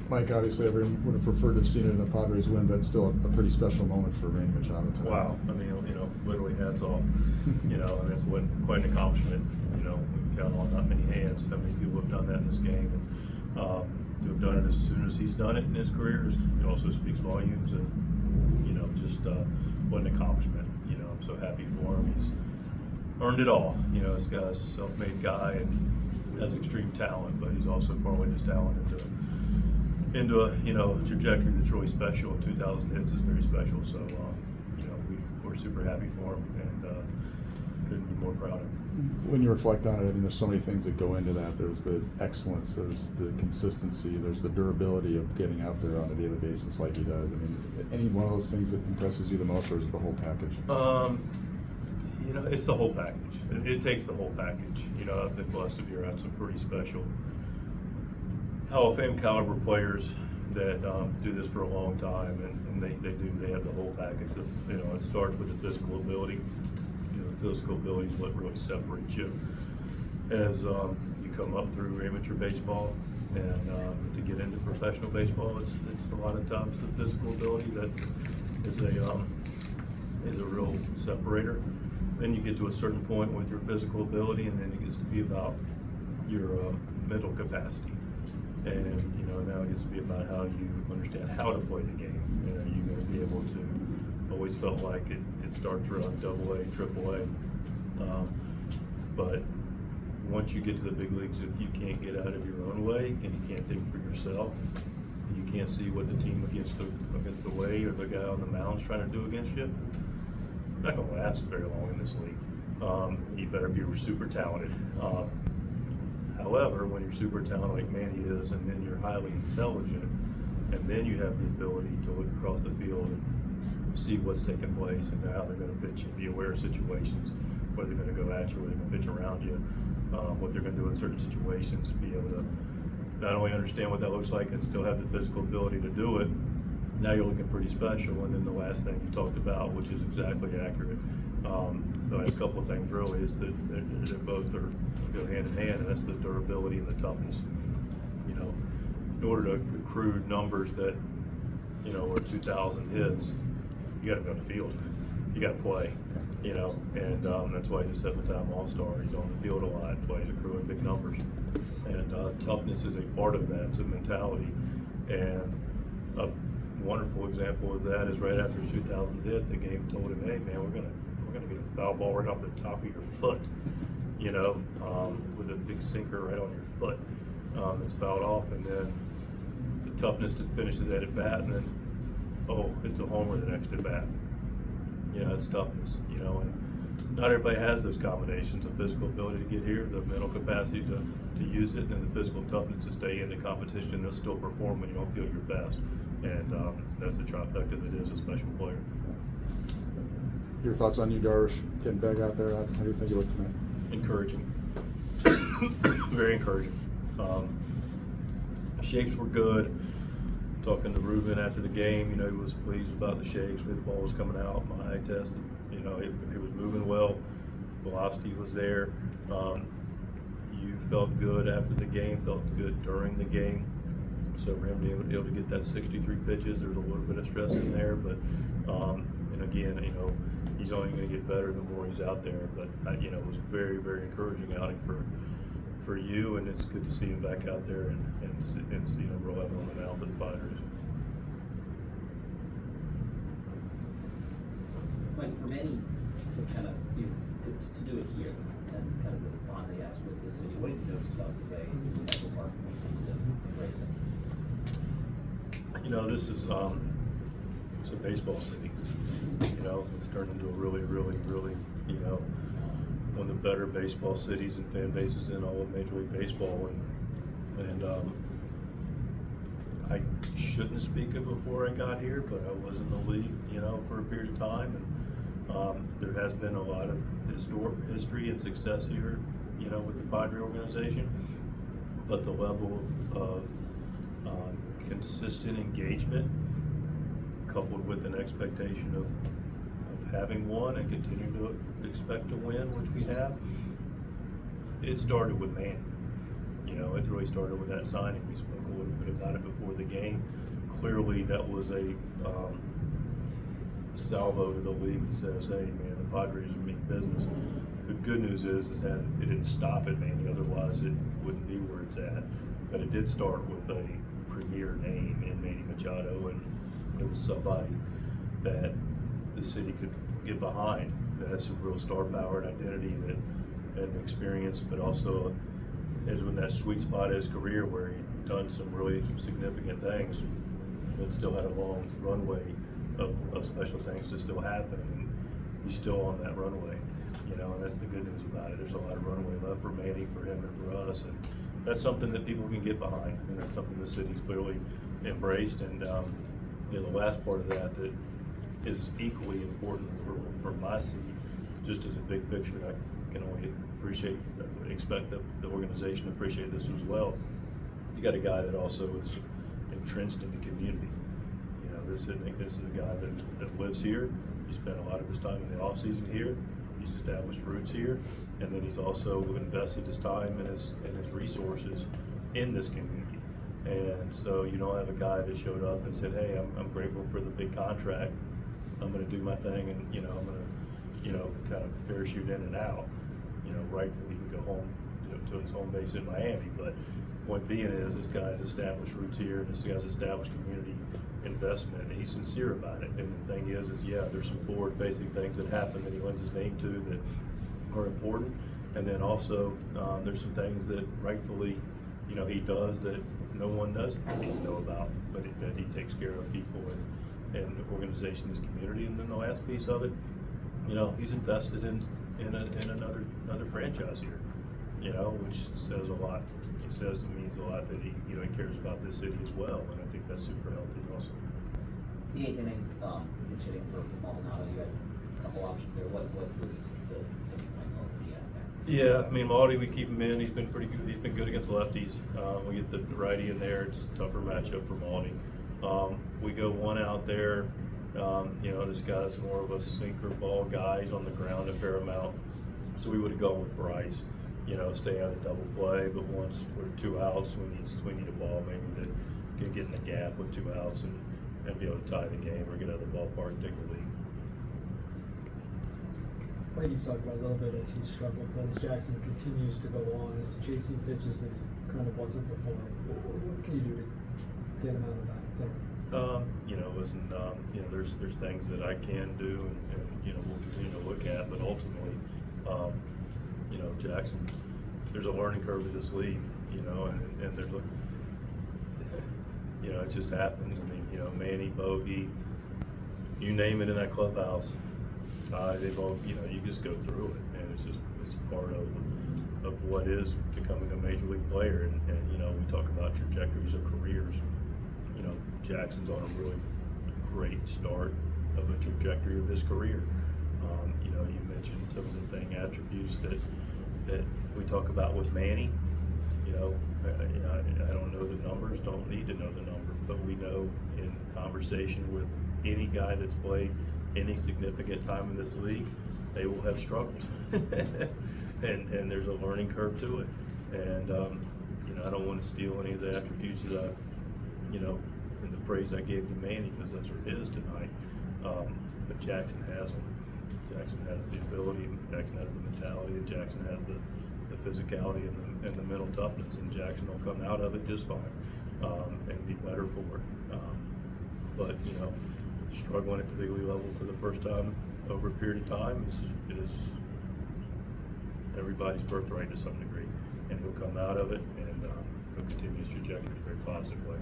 Mike, obviously everyone would have preferred to have seen it in the Padres win, but still a pretty special moment for Manny Machado tonight. Wow. I mean, literally hats off. I mean, it's quite an accomplishment. We can count on not many hands how many people have done that in this game. And to have done it as soon as he's done it in his career it also speaks volumes. And, just what an accomplishment. I'm so happy for him. He's earned it all. This guy's a self-made guy and has extreme talent, but he's also parlayed his talent into a trajectory that's really special. 2,000 hits is very special. So we're super happy for him and couldn't be more proud of him. When you reflect on it, I mean, there's so many things that go into that. There's the excellence, there's the consistency, there's the durability of getting out there on a daily basis like he does. I mean, any one of those things that impresses you the most, or is it the whole package? It's the whole package. It takes the whole package. I've been blessed to be around some pretty special Hall of Fame caliber players that do this for a long time, and they have the whole package. It starts with the physical ability. The physical ability is what really separates you as you come up through amateur baseball and to get into professional baseball. It's a lot of times the physical ability that is a real separator. Then you get to a certain point with your physical ability, and then it gets to be about your mental capacity. And now it gets to be about how you understand how to play the game. Are you going to be able to? Always felt like it starts around AA, AAA. But once you get to the big leagues, if you can't get out of your own way and you can't think for yourself, you can't see what the team against the way or the guy on the mound's trying to do against you, you're not going to last very long in this league. You better be super talented. However, when you're super talented like Manny is, and then you're highly intelligent, and then you have the ability to look across the field and see what's taking place and how they're going to pitch you, be aware of situations, whether they're going to go at you, whether they're going to pitch around you, what they're going to do in certain situations, be able to not only understand what that looks like and still have the physical ability to do it. Now you're looking pretty special. And then the last thing you talked about, which is exactly accurate, the last couple of things really is that they're both go hand in hand, and that's the durability and the toughness. In order to accrue numbers that are 2,000 hits, you got to go to the field. You got to play. And that's why he's a 7-time All-Star. He's on the field a lot, that's why he's accruing big numbers. And toughness is a part of that. It's a mentality. And a wonderful example of that is right after his 2,000th hit, the game told him, "Hey man, we're gonna get a foul ball right off the top of your foot, with a big sinker right on your foot that's fouled off." And then the toughness to finish that at bat, and then it's a homer the next at bat. It's toughness. And not everybody has those combinations: the physical ability to get here, the mental capacity to use it, and the physical toughness to stay in the competition and still perform when you don't feel your best. And that's the trifecta that is a special player. Your thoughts on Yu Darvish getting back out there? How do you think he looked tonight? Encouraging. Very encouraging. Shapes were good. Talking to Ruben after the game, he was pleased about the shapes, where the ball was coming out. My eye tested, it was moving well. Velocity was there. You felt good after the game, felt good during the game. So for him to be able to get that 63 pitches, there's a little bit of stress in there, but and again, he's only going to get better the more he's out there. But it was a very, very encouraging outing for you, and it's good to see him back out there and see him roll out on the mound for the Padres. Mike, for Manny to kind of to do it here and kind of the bond they asked with the city, what did you notice about today? The Park seems to embrace it. This is it's a baseball city. It's turned into a really, really, really, one of the better baseball cities and fan bases in all of Major League Baseball. And I shouldn't speak of before I got here, but I was in the league, for a period of time, and there has been a lot of history and success here, with the Padre organization. But the level of consistent engagement, coupled with an expectation of having won and continue to expect to win, which we have, it started with Manny. It really started with that signing. We spoke a little bit about it before the game. Clearly, that was a salvo to the league that says, hey, man, the Padres are mean business. The good news is that it didn't stop at Manny, otherwise it wouldn't be where it's at. But it did start with a premier name in Manny Machado, and it was somebody that the city could get behind, that has some real star power and identity and experience, but also is in that sweet spot of his career where he'd done some really significant things, but still had a long runway of special things to still happen. And he's still on that runway, you know, and that's the good news about it. There's a lot of runway left for Manny, for him, and for us, and that's something that people can get behind, and that's something the city's clearly embraced. And you know, the last part of that is equally important for my city, just as a big picture. I can only expect the organization to appreciate this as well. You got a guy that also is entrenched in the community. You know, this is a guy that lives here. He spent a lot of his time in the off season here. He's established roots here, and then he's also invested his time and his resources in this community. And so you don't have a guy that showed up and said, "Hey, I'm grateful for the big contract. I'm going to do my thing, and you know, I'm going to, you know, kind of parachute in and out." You know, rightfully he can go home to his home base in Miami. But point being is, this guy's established roots here, and this guy's established community investment, and he's sincere about it. And the thing is yeah, there's some forward-facing things that happen that he lends his name to that are important, and then also there's some things that rightfully, you know, he does that no one doesn't need to know about, but that he takes care of people and organizations, community. And then the last piece of it, you know, he's invested in another franchise here, you know, which says a lot. It means a lot that he cares about this city as well, and I think that's super healthy also. The eighth inning, pitch hitting for Maldonado, you had a couple options there. What was the point of the DS there? Yeah, I mean, Maldi, we keep him in. He's been pretty good. He's been good against lefties. We get the righty in there. It's a tougher matchup for Maldi. We go one out there. You know, this guy's more of a sinker ball guy. He's on the ground a fair amount. So we would have gone with Bryce. You know, stay out of double play, but once we're 2 outs, we need a ball maybe that can get in the gap with 2 outs and be able to tie the game or get out of the ballpark and take the lead. Like you've talked about a little bit as he's struggled, but as Jackson continues to go on and is chasing pitches that he kind of wasn't before, what can you do to get him out of that thing? You know, listen, you know, there's things that I can do and you know, we'll continue to look at, but ultimately, you know, Jackson, there's a learning curve to this league, you know, and there's a, you know, it just happens. I mean, you know, Manny, Bogey, you name it in that clubhouse, they've all, you know, you just go through it, and it's part of what is becoming a major league player. And you know, we talk about trajectories of careers. You know, Jackson's on a really great start of a trajectory of his career. You know, you mentioned some of the attributes that we talk about with Manny. You know, I don't know the numbers, don't need to know the number, but we know in conversation with any guy that's played any significant time in this league, they will have struggled. and there's a learning curve to it. And you know, I don't want to steal any of the attributes that I, you know, in the praise I gave to Manny, because that's what it is tonight. But Jackson has them. Jackson has the ability, Jackson has the mentality, and Jackson has the physicality and the mental toughness, and Jackson will come out of it just fine and be better for it. But you know, struggling at the big league level for the first time over a period of time is everybody's birthright to some degree, and he'll come out of it and he'll continue his trajectory in a very positive way.